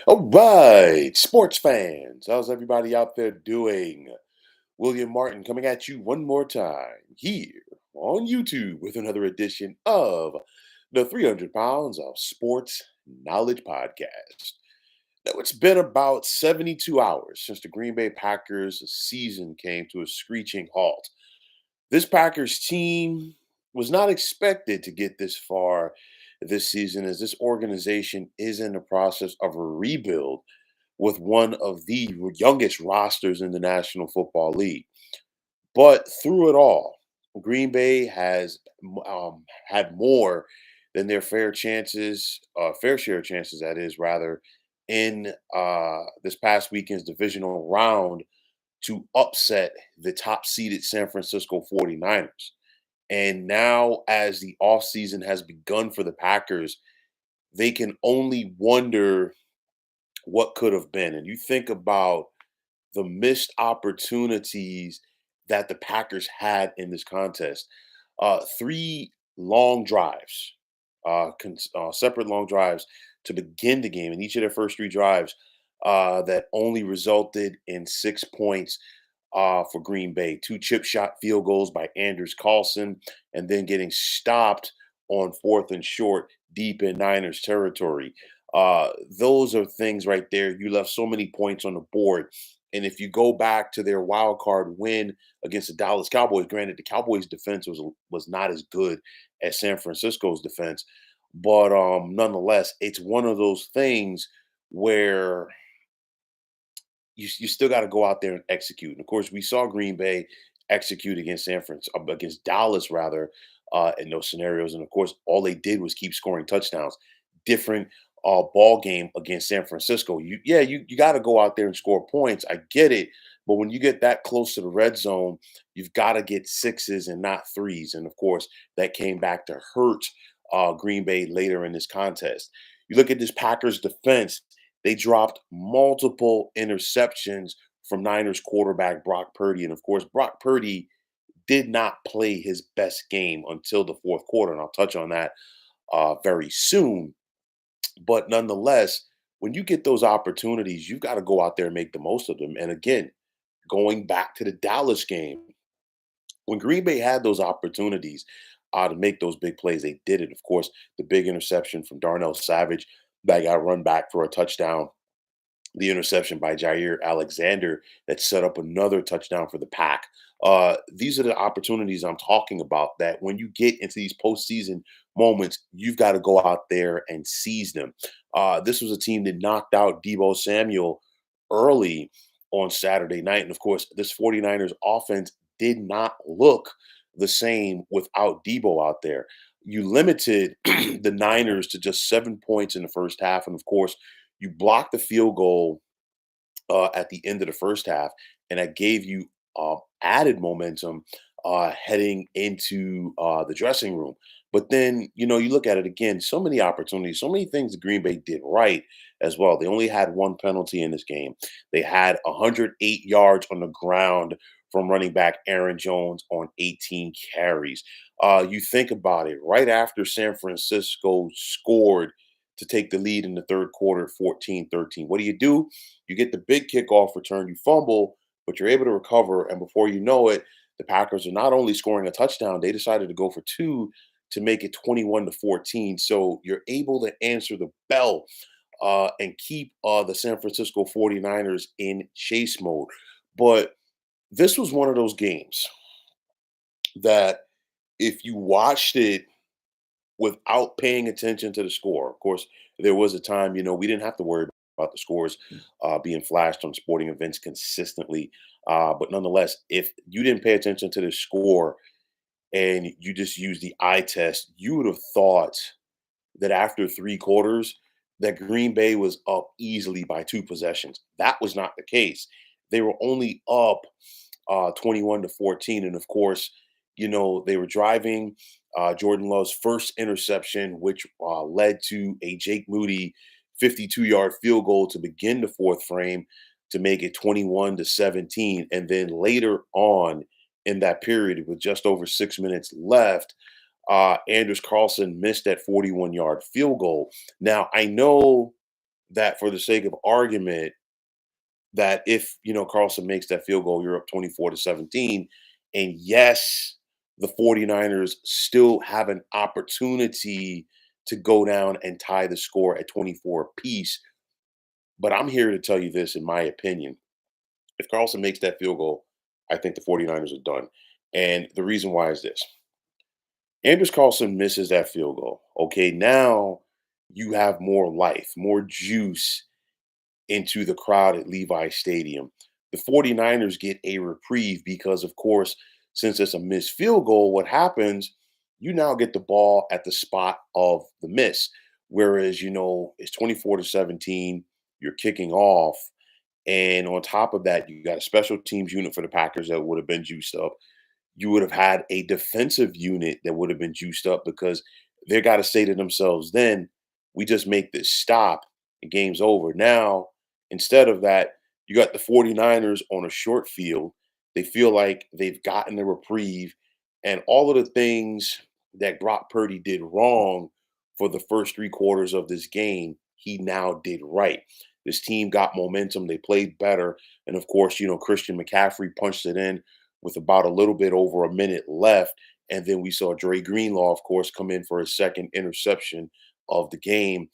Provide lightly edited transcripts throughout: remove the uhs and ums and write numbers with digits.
All right, sports fans, how's everybody out there doing? William Martin coming at you one more time here on YouTube with another edition of the 300 Pounds of Sports Knowledge Podcast. Now, it's been about 72 hours since the Green Bay Packers season came to a screeching halt. This Packers team was not expected to get this far this season, as this organization is in the process of a rebuild with one of the youngest rosters in the National Football League. But through it all, Green Bay has had more than their fair share of chances, that is, rather, in this past weekend's divisional round to upset the top seeded San Francisco 49ers. And now, as the offseason has begun for the Packers, they can only wonder what could have been. And you think about the missed opportunities that the Packers had in this contest. Three long drives, separate long drives to begin the game, and each of their first three drives that only resulted in 6 points for Green Bay. Two chip shot field goals by Anders Carlson, and then getting stopped on fourth and short deep in Niners territory. Those are things right there. You left so many points on the board. And if you go back to their wild card win against the Dallas Cowboys, granted the Cowboys defense was not as good as San Francisco's defense, but nonetheless, it's one of those things where you still got to go out there and execute. And of course, we saw Green Bay execute against against Dallas rather, in those scenarios. And of course, all they did was keep scoring touchdowns. Different ball game against San Francisco. You got to go out there and score points. I get it, but when you get that close to the red zone, you've got to get sixes and not threes. And of course, that came back to hurt Green Bay later in this contest. You look at this Packers defense, they dropped multiple interceptions from Niners quarterback Brock Purdy. And of course, Brock Purdy did not play his best game until the fourth quarter. And I'll touch on that very soon. But nonetheless, when you get those opportunities, you've got to go out there and make the most of them. And again, going back to the Dallas game, when Green Bay had those opportunities to make those big plays, they did it. Of course, the big interception from Darnell Savage that got run back for a touchdown, the interception by Jair Alexander that set up another touchdown for the Pack. These are the opportunities I'm talking about, that when you get into these postseason moments, you've got to go out there and seize them. This was a team that knocked out Debo Samuel early on Saturday night. And of course, this 49ers offense did not look the same without Debo out there. You limited the Niners to just 7 points in the first half. And of course, you blocked the field goal at the end of the first half, and that gave you added momentum heading into the dressing room. But then, you look at it again, so many opportunities, so many things that Green Bay did right as well. They only had one penalty in this game. They had 108 yards on the ground from running back Aaron Jones on 18 carries. You think about it, right after San Francisco scored to take the lead in the third quarter, 14-13. What do? You get the big kickoff return, you fumble, but you're able to recover. And before you know it, the Packers are not only scoring a touchdown, they decided to go for two to make it 21-14. So you're able to answer the bell and keep the San Francisco 49ers in chase mode. But this was one of those games that if you watched it without paying attention to the score. Of course, there was a time, we didn't have to worry about the scores being flashed on sporting events consistently. But nonetheless, if you didn't pay attention to the score and you just used the eye test, you would have thought that after three quarters, that Green Bay was up easily by two possessions. That was not the case. They were only up 21-14. And of course, they were driving. Jordan Love's first interception, which led to a Jake Moody 52-yard field goal to begin the fourth frame to make it 21-17. And then later on in that period, with just over 6 minutes left, Anders Carlson missed that 41-yard field goal. Now, I know that for the sake of argument, that if Carlson makes that field goal, you're up 24-17. And yes, the 49ers still have an opportunity to go down and tie the score at 24 apiece. But I'm here to tell you this, in my opinion. If Carlson makes that field goal, I think the 49ers are done. And the reason why is this: Anders Carlson misses that field goal. Okay, now you have more life, more juice into the crowd at Levi Stadium. The 49ers get a reprieve because, of course, since it's a missed field goal, what happens, you now get the ball at the spot of the miss. Whereas, it's 24-17, you're kicking off. And on top of that, you got a special teams unit for the Packers that would have been juiced up. You would have had a defensive unit that would have been juiced up because they got to say to themselves, then we just make this stop and game's over. Now, instead of that, you got the 49ers on a short field. They feel like they've gotten a reprieve, and all of the things that Brock Purdy did wrong for the first three quarters of this game, he now did right. This team got momentum. They played better. And of course, Christian McCaffrey punched it in with about a little bit over a minute left. And then we saw Dre Greenlaw, of course, come in for his second interception of the game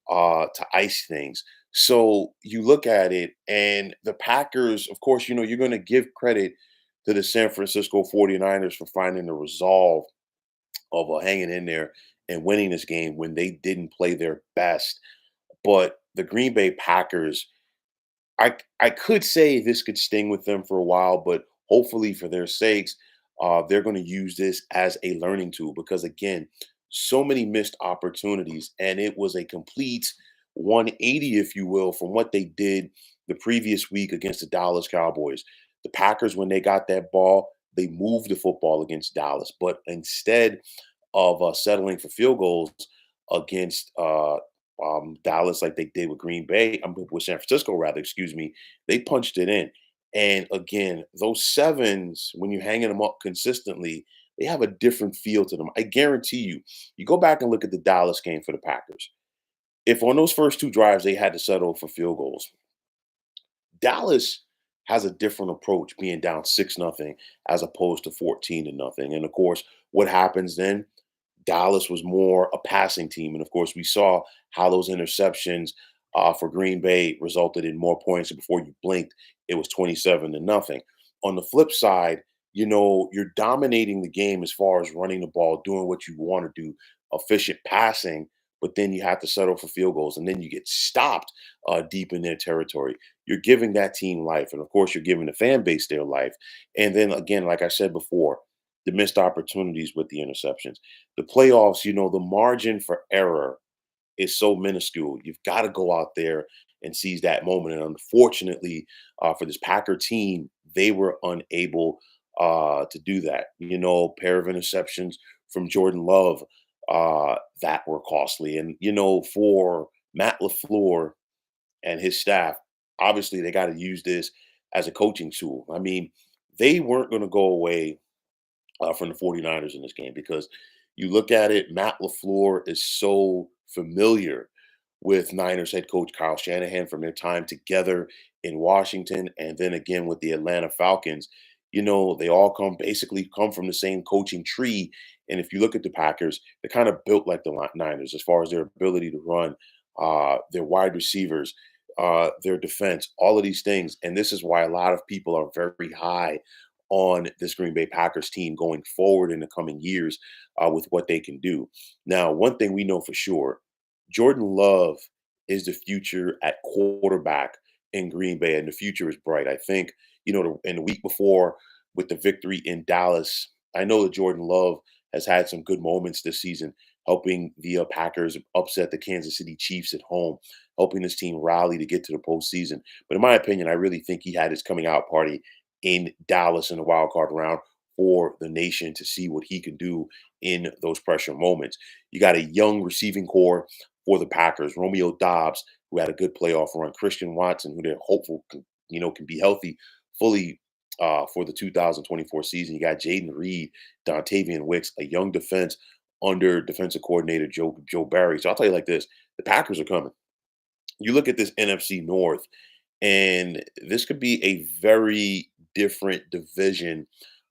to ice things. So you look at it, and the Packers, of course, you're going to give credit to the San Francisco 49ers for finding the resolve of hanging in there and winning this game when they didn't play their best. But the Green Bay Packers, I could say this could sting with them for a while, but hopefully for their sakes, they're going to use this as a learning tool because again, so many missed opportunities, and it was a complete 180, if you will, from what they did the previous week against the Dallas Cowboys. The Packers, when they got that ball, they moved the football against Dallas, but instead of settling for field goals against Dallas, like they did with Green Bay, with San Francisco, rather, excuse me, they punched it in. And again, those sevens, when you're hanging them up consistently, they have a different feel to them. I guarantee you, you go back and look at the Dallas game for the Packers. If on those first two drives they had to settle for field goals, Dallas has a different approach being down 6-0 as opposed to 14 to nothing. And of course, what happens then? Dallas was more a passing team. And of course, we saw how those interceptions for Green Bay resulted in more points. And before you blinked, it was 27 to nothing. On the flip side, you're dominating the game as far as running the ball, doing what you want to do, efficient passing, but then you have to settle for field goals and then you get stopped deep in their territory. You're giving that team life. And of course, you're giving the fan base their life. And then again, like I said before, the missed opportunities with the interceptions. The playoffs, the margin for error is so minuscule. You've got to go out there and seize that moment. And unfortunately, for this Packer team, they were unable to do that. Pair of interceptions from Jordan Love that were costly. And, for Matt LaFleur and his staff, obviously they got to use this as a coaching tool. I mean, they weren't going to go away from the 49ers in this game because you look at it, Matt LaFleur is so familiar with Niners head coach Kyle Shanahan from their time together in Washington and then again with the Atlanta Falcons. They all basically come from the same coaching tree. And if you look at the Packers, they're kind of built like the Niners as far as their ability to run, their wide receivers, their defense, all of these things. And this is why a lot of people are very high on this Green Bay Packers team going forward in the coming years with what they can do. Now, one thing we know for sure, Jordan Love is the future at quarterback in Green Bay, and the future is bright. I think, in the week before with the victory in Dallas, I know that Jordan Love has had some good moments this season, helping the Packers upset the Kansas City Chiefs at home, helping this team rally to get to the postseason. But in my opinion, I really think he had his coming out party in Dallas in the wild card round for the nation to see what he can do in those pressure moments. You got a young receiving core for the Packers, Romeo Dobbs, who had a good playoff run, Christian Watson, who they're hopeful can be healthy fully for the 2024 season. You got Jaden Reed, Dontavian Wicks, a young defense under defensive coordinator Joe Barry. So I'll tell you like this: the Packers are coming. You look at this NFC North, and this could be a very different division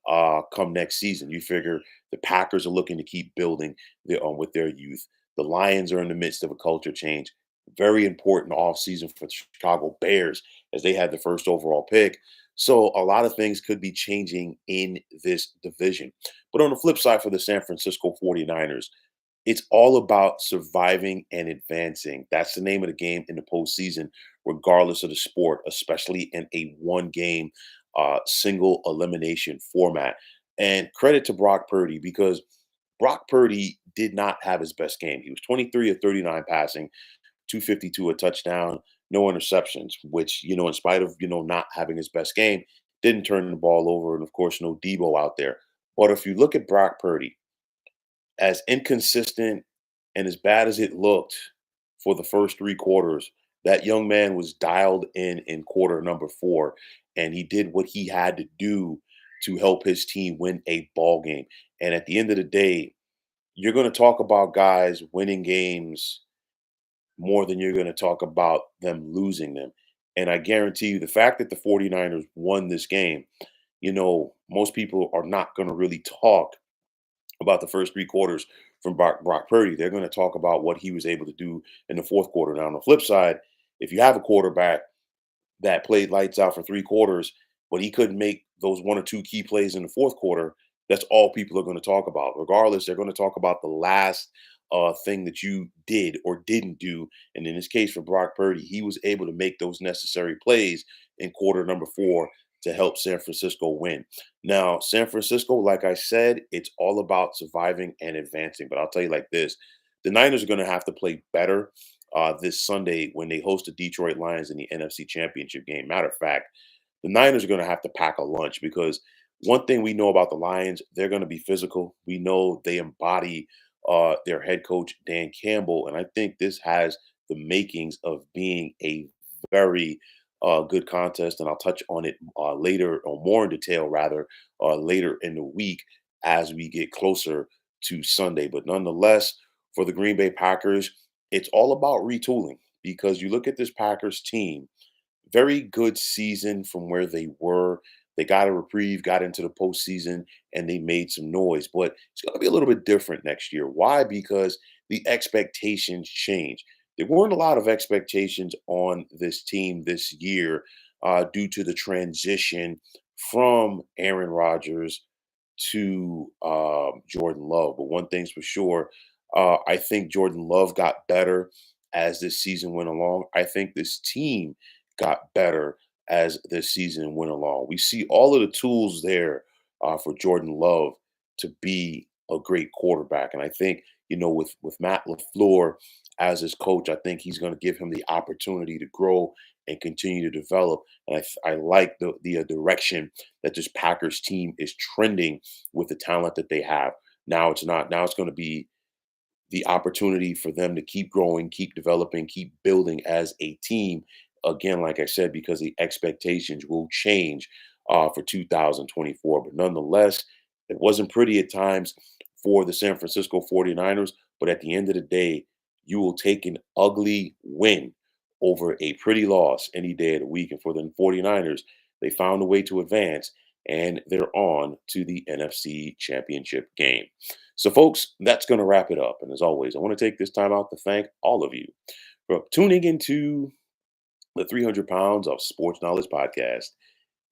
come next season. You figure the Packers are looking to keep building with their youth. The Lions are in the midst of a culture change. Very important offseason for the Chicago Bears as they had the first overall pick. So a lot of things could be changing in this division. But on the flip side, for the San Francisco 49ers, it's all about surviving and advancing. That's the name of the game in the postseason, regardless of the sport, especially in a one game single elimination format. And credit to Brock Purdy because Brock Purdy did not have his best game. He was 23 of 39 passing, 252 a touchdown, no interceptions, which, in spite of, not having his best game, didn't turn the ball over. And of course, no Debo out there. But if you look at Brock Purdy, as inconsistent and as bad as it looked for the first three quarters, that young man was dialed in quarter number four, and he did what he had to do to help his team win a ball game. And at the end of the day, you're going to talk about guys winning games more than you're going to talk about them losing them. And I guarantee you, the fact that the 49ers won this game, most people are not going to really talk about the first three quarters from Brock Purdy. They're going to talk about what he was able to do in the fourth quarter. Now, on the flip side, if you have a quarterback that played lights out for three quarters, but he couldn't make those one or two key plays in the fourth quarter, that's all people are going to talk about. Regardless, they're going to talk about the last thing that you did or didn't do. And in this case, for Brock Purdy, he was able to make those necessary plays in quarter number four to help San Francisco win. Now, San Francisco, like I said, it's all about surviving and advancing. But I'll tell you like this, the Niners are going to have to play better this Sunday when they host the Detroit Lions in the NFC Championship game. Matter of fact, the Niners are going to have to pack a lunch because one thing we know about the Lions, they're going to be physical. We know they embody their head coach, Dan Campbell. And I think this has the makings of being a very good contest. And I'll touch on it later or more in detail, rather, later in the week as we get closer to Sunday. But nonetheless, for the Green Bay Packers, it's all about retooling because you look at this Packers team, very good season from where they were. They got a reprieve, got into the postseason, and they made some noise. But it's going to be a little bit different next year. Why? Because the expectations change. There weren't a lot of expectations on this team this year due to the transition from Aaron Rodgers to Jordan Love. But one thing's for sure, I think Jordan Love got better as this season went along. I think this team got better as this season went along. We see all of the tools there for Jordan Love to be a great quarterback, and I think with Matt Lafleur as his coach, I think he's going to give him the opportunity to grow and continue to develop. And I like the direction that this Packers team is trending with the talent that they have. Now it's not. Now it's going to be the opportunity for them to keep growing, keep developing, keep building as a team. Again, like I said, because the expectations will change for 2024. But nonetheless, it wasn't pretty at times for the San Francisco 49ers. But at the end of the day, you will take an ugly win over a pretty loss any day of the week. And for the 49ers, they found a way to advance and they're on to the NFC Championship game. So, folks, that's going to wrap it up. And as always, I want to take this time out to thank all of you for tuning into the 300 Pounds of Sports Knowledge podcast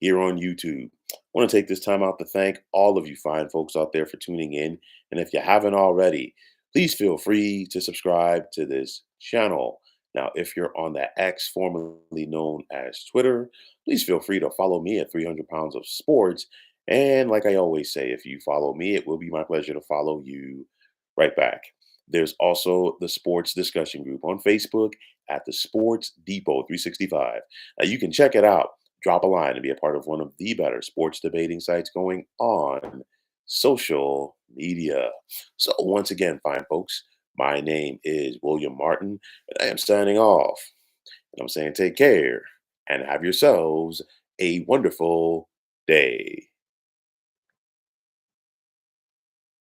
here on YouTube. I want to take this time out to thank all of you fine folks out there for tuning in. And if you haven't already, please feel free to subscribe to this channel. Now, if you're on the X, formerly known as Twitter, please feel free to follow me at 300 Pounds of Sports. And like I always say, if you follow me, it will be my pleasure to follow you right back. There's also the sports discussion group on Facebook at the Sports Depot 365. You can check it out. Drop a line and be a part of one of the better sports debating sites going on social media. So, once again, fine folks, my name is William Martin, and I am signing off. And I'm saying take care and have yourselves a wonderful day.